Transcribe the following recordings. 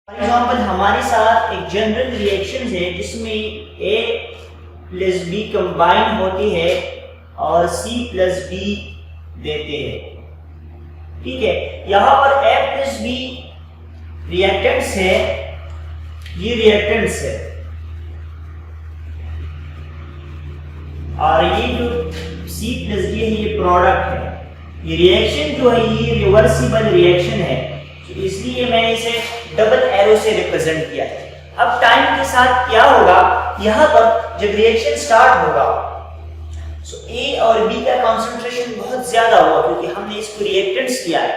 For example हमारे साथ एक जनरल रिएक्शन है जिसमें A प्लस बी कंबाइन होती है और C प्लस बी देते हैं। ठीक है, यहाँ पर A प्लस बी रिएक्टेंट्स है, ये रिएक्टेंट्स है और ये जो C प्लस बी है ये प्रोडक्ट है। ये रिएक्शन जो है ये रिवर्सिबल रिएक्शन है, तो इसलिए मैंने इसे डबल एरो से रिप्रेजेंट किया है। अब टाइम के साथ क्या होगा, यहाँ पर जब रिएक्शन स्टार्ट होगा तो A और B का कंसंट्रेशन बहुत ज्यादा होगा क्योंकि हमने इसको रिएक्टेंट्स किया है।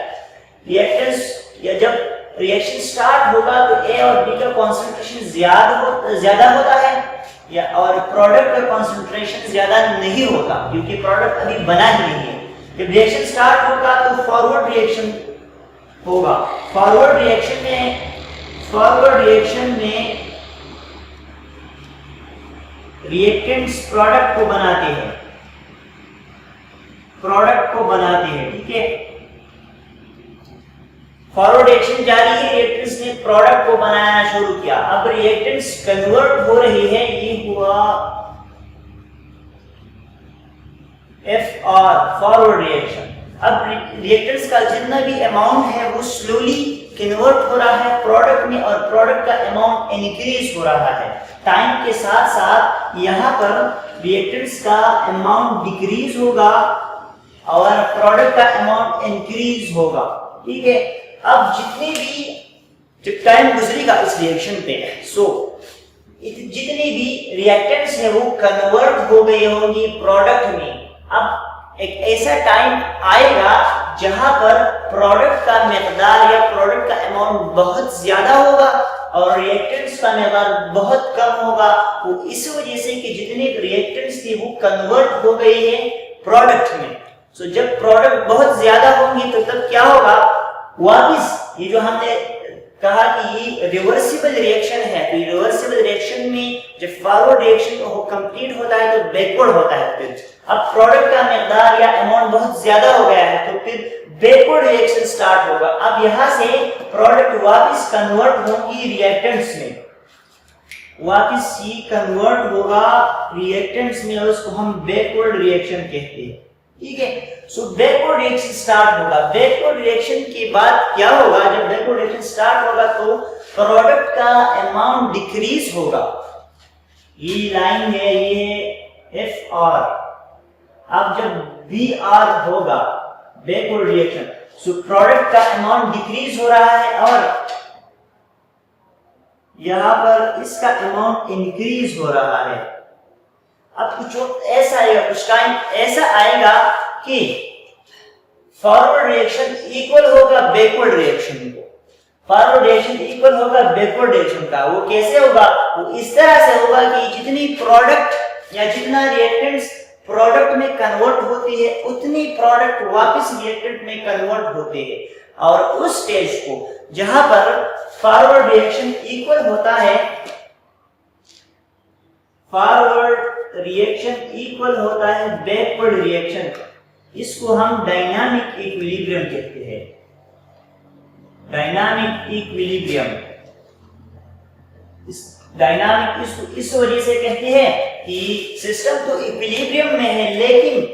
रिएक्टेंट्स या जब रिएक्शन स्टार्ट होगा तो A और B का कंसंट्रेशन ज्यादा होता है या और प्रोडक्ट का कंसंट्रेशन ज्यादा नहीं होता क्योंकि प्रोडक्ट अभी बना ही नहीं है। जब रिएक्शन स्टार्ट होगा तो फॉरवर्ड रिएक्शन होगा। फॉरवर्ड रिएक्शन में रिएक्टेंट्स प्रोडक्ट को बनाते हैं। ठीक है, फॉरवर्ड रिएक्शन जारी है, रिएक्टेंट्स ने प्रोडक्ट को बनाना शुरू किया। अब रिएक्टेंट्स कन्वर्ट हो रही है, ये हुआ FR फॉरवर्ड रिएक्शन। अब रिएक्टेंट्स का जितना भी अमाउंट है वो स्लोली कन्वर्ट हो रहा है प्रोडक्ट में और प्रोडक्ट का अमाउंट इंक्रीज हो रहा है। टाइम के साथ साथ यहाँ पर रिएक्टेंट्स का अमाउंट डिक्रीज होगा और प्रोडक्ट का अमाउंट इंक्रीज होगा। ठीक है, अब जितने भी जब टाइम गुजरेगा इस रिएक्शन पे जितने भी रिएक्टेंट्स है वो कन्वर्ट हो गए होंगे प्रोडक्ट में। अब एक ऐसा टाइम आएगा जहां पर प्रोडक्ट का मिकदार या प्रोडक्ट का अमाउंट बहुत ज्यादा होगा और रिएक्टेंट्स का मिकदार बहुत कम होगा। वो इस वजह से कि जितने रिएक्टेंट्स थे वो कन्वर्ट हो गए हैं प्रोडक्ट में। सो जब प्रोडक्ट बहुत ज्यादा होंगे तो तब क्या होगा, वापस ये जो हमने कहा कि ये रिवर्सिबल रिएक्शन है, तो रिवर्सिबल रिएक्शन में जब फॉरवर्ड रिएक्शन हो कंप्लीट होता है तो बैकवर्ड होता है। फिर अब प्रोडक्ट का मिकदार या अमाउंट बहुत ज्यादा हो गया है तो फिर बैकवर्ड रिएक्शन स्टार्ट होगा। अब यहाँ से प्रोडक्ट वापस कन्वर्ट होगी रिएक्टेंट्स में, वापस ये कन्वर्ट होगा रिएक्टेंट्स में और उसको हम बैकवर्ड रिएक्शन कहते हैं। ठीक है, सो बैकवर्ड रिएक्शन स्टार्ट होगा। बैकवर्ड रिएक्शन के बाद क्या होगा, जब बैकवर्ड रिएक्शन स्टार्ट होगा तो प्रोडक्ट का अमाउंट डिक्रीज होगा। ये लाइन है, ये FR। अब जब BR होगा बैकवर्ड रिएक्शन, सो प्रोडक्ट का अमाउंट डिक्रीज हो रहा है और यहां पर इसका अमाउंट इंक्रीज हो रहा है। अब कुछ ऐसा आएगा, कुछ टाइम ऐसा आएगा कि फॉरवर्ड रिएक्शन इक्वल होगा बैकवर्ड रिएक्शन को। फॉरवर्ड रिएक्शन इक्वल होगा बैकवर्ड रिएक्शन का। वो कैसे होगा, वो इस तरह से होगा कि जितनी प्रोडक्ट या जितना रिएक्टेंट्स प्रोडक्ट में कन्वर्ट होती है उतनी प्रोडक्ट वापस रिएक्टेंट में कन्वर्ट होते हैं और उस स्टेज को जहां पर फॉरवर्ड रिएक्शन इक्वल होता है, फॉरवर्ड रिएक्शन इक्वल होता है बैकवर्ड रिएक्शन, इसको हम डायनामिक इक्विलिब्रियम कहते हैं। डायनामिक इक्विलिब्रियम, इसको इस वजह से कहते हैं कि सिस्टम तो इक्विलिब्रियम में है लेकिन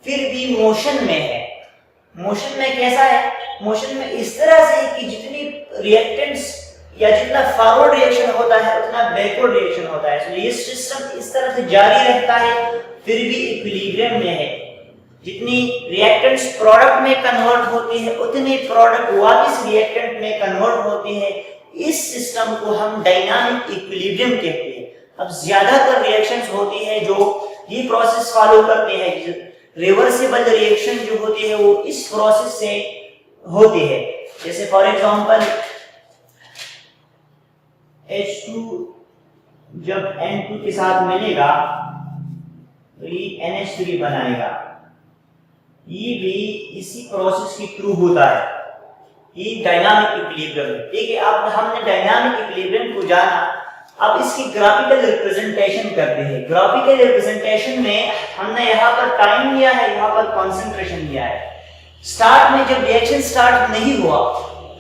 फिर भी मोशन में है। मोशन में कैसा है, मोशन में इस तरह से कि जितनी रिएक्टेंट्स या जितना फॉरवर्ड रिएक्शन होता है उतना बैकवर्ड रिएक्शन होता है। तो ये सिस्टम इस तरह से जारी रहता है फिर भी इक्विलिब्रियम में है। जितनी रिएक्टेंट्स प्रोडक्ट में कन्वर्ट होती है उतनी प्रोडक्ट वापस रिएक्टेंट में कन्वर्ट होती है। इस सिस्टम को हम डायनामिक इक्विलिब्रियम कहते हैं। अब ज्यादातर रिएक्शंस होती है जो ये प्रोसेस फॉलो करते हैं, रिवर्सिबल रिएक्शन जो होती है वो इस प्रोसेस से होती है। जैसे फॉर एग्जांपल H2 जब N2 के साथ मिलेगा तो ये NH3 बनाएगा। ये भी इसी प्रोसेस के थ्रू होता है, ये डायनामिक इक्विलिब्रियम है। ठीक है, अब हमने डायनामिक इक्विलिब्रियम को जाना, अब इसकी ग्राफिकल रिप्रेजेंटेशन करते हैं। ग्राफिकल रिप्रेजेंटेशन में हमने यहाँ पर टाइम लिया है, यहाँ पर कॉन्सेंट्रेशन लिया है। स्टार्ट में जब रिएक्शन स्टार्ट नहीं हुआ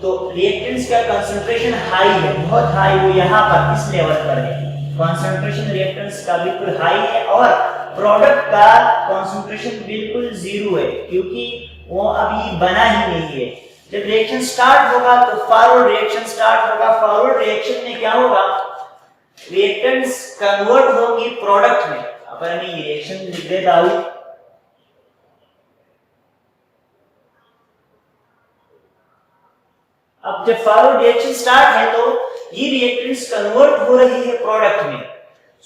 तो रिएक्टेंट्स का कंसंट्रेशन हाई है, बहुत हाई, वो यहाँ पर इस लेवल पर है, कंसंट्रेशन रिएक्टेंट्स का बिल्कुल हाई है और प्रोडक्ट का कंसंट्रेशन बिल्कुल जीरो है, क्योंकि वो अभी बना ही नहीं है। जब रिएक्शन स्टार्ट होगा तो फॉरवर्ड रिएक्शन स्टार्ट होगा। फॉरवर्ड रिएक्शन में क्या होगा, रिएक्टेंट्स कन्वर्ट होंगी प्रोडक्ट में। अपन मैं ये रिएक्शन लिख देता हूं। अब जब फॉरवर्ड रिएक्शन स्टार्ट है तो ये रिएक्टेंट्स कन्वर्ट हो रही है प्रोडक्ट में।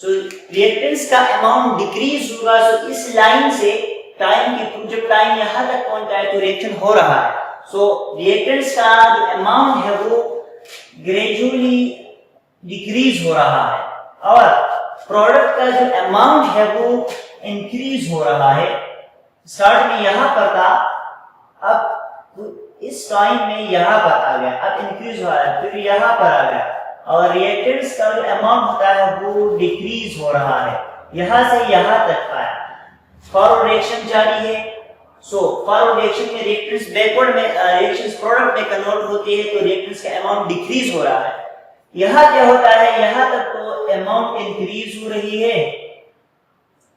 सो रिएक्टेंट्स का अमाउंट डिक्रीज होगा। सो इस लाइन से टाइम की, जब टाइम यहां तक पहुंचता है तो रिएक्शन हो रहा है। सो रिएक्टेंट्स का जो अमाउंट है वो ग्रेजुअली डिक्रीज हो रहा है और प्रोडक्ट का जो अमाउंट है वो इंक्रीज हो रहा है। स्टार्ट में यहां पर था, अब इस टाइम में यहां पर आ गया, अब इंक्रीज हो रहा है, फिर यहां पर आ गया और रिएक्टेंट्स का जो अमाउंट होता है वो डिक्रीज हो रहा है, यहां से यहां तक आया। फॉरवर्ड रिएक्शन जारी है। सो फॉरवर्ड रिएक्शन में रिएक्टेंट्स बैकवर्ड में रिएक्शंस प्रोडक्ट में कन्वर्ट होती है तो रिएक्टेंट्स का अमाउंट डिक्रीज हो रहा है। यहां क्या होता है, यहां तक तो अमाउंट इंक्रीज हो रही है,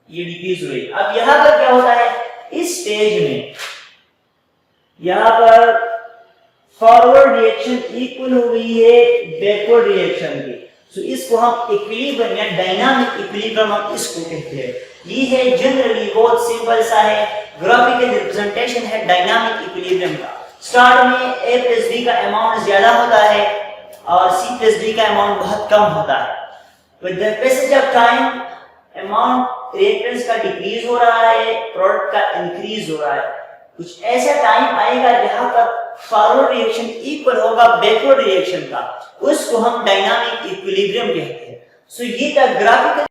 ये डिक्रीज हो रही है। अब यहां पर क्या होता है, इस स्टेज में यहां पर फॉरवर्ड रिएक्शन इक्वल हो गई है बैकवर्ड रिएक्शन की। सो इसको हम इक्विलिब्रियम या डायनामिक इक्विलिब्रियम हम इसको कहते हैं। ये है जनरली बहुत सिंपल सा है, ग्राफिकल रिप्रेजेंटेशन है डायनामिक इक्विलिब्रियम का। स्टार्ट में a प्लस b का अमाउंट ज्यादा होता है और c प्लस d का अमाउंट बहुत कम होता है। With the passage of time amount reactants का डिक्रीज हो रहा है, प्रोडक्ट का इंक्रीज हो रहा है। कुछ ऐसा टाइम आएगा जहां पर फॉरवर्ड रिएक्शन इक्वल होगा बैकवर्ड रिएक्शन का, उसको हम डायनामिक इक्विलिब्रियम कहते हैं। सो ये था ग्राफिकल